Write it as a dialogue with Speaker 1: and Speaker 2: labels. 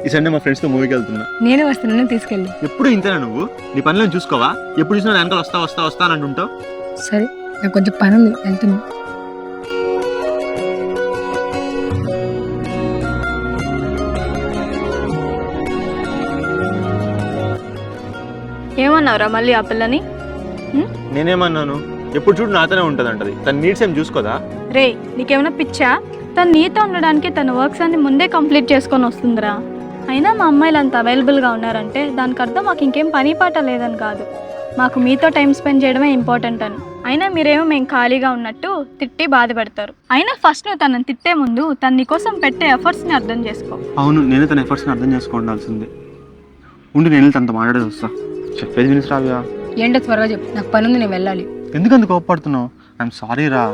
Speaker 1: ఈ సండే మా ఫ్రెండ్స్తో మూవీకి వెళ్తున్నా.
Speaker 2: నేను వస్తున్నాను, తీసుకెళ్ళి.
Speaker 1: ఎప్పుడు ఇంతేనా నువ్వు? నీ పనిలో చూసుకోవా? ఎప్పుడు చూసినా వెనకాల వస్తా అని అంటుంటావు.
Speaker 2: సరే, నాకు కొంచెం పని ఉంది, వెళ్తున్నా.
Speaker 3: ఏమన్నావురా మళ్ళీ ఆ పిల్లని?
Speaker 1: నేనేమన్నాను? ఎప్పుడు చూడు నాతోనే ఉంటదంటది. తన నీడ్స్ ఏం చూసుకోదా?
Speaker 3: రే, నీకేమైనా పిచ్చా? తను నీతో ఉండడానికి తన వర్క్స్ అన్ని ముందే కంప్లీట్ చేసుకొని వస్తుందిరా. అయినా మా అమ్మాయిలు అంత అవైలబుల్గా ఉన్నారంటే దానికి అర్థం మాకు ఇంకేం పని పాట లేదని కాదు, మాకు మీతో టైం స్పెండ్ చేయడమే ఇంపార్టెంట్ అని. అయినా మీరేమో మేము ఖాళీగా ఉన్నట్టు తిట్టి బాధపడతారు. అయినా ఫస్ట్ నువ్వు తనని తిట్టే ముందు తన నీకోసం పెట్టే ఎఫర్ట్స్ని అర్థం చేసుకో.
Speaker 1: అవును, నేనే తన ఎఫర్ట్స్ని అర్థం చేసుకోవాల్సిందే. ఉండి నేను తనతో మాట్లాడేది వస్తా. చెప్పేది వినిసి రావ్యా.
Speaker 2: ఏంటో త్వరగా చెప్పు, నాకు పని ఉంది, నేను వెళ్ళాలి.
Speaker 1: ఎందుకంత కోపడుతున్నావు? ఐఎమ్ సారీ రా.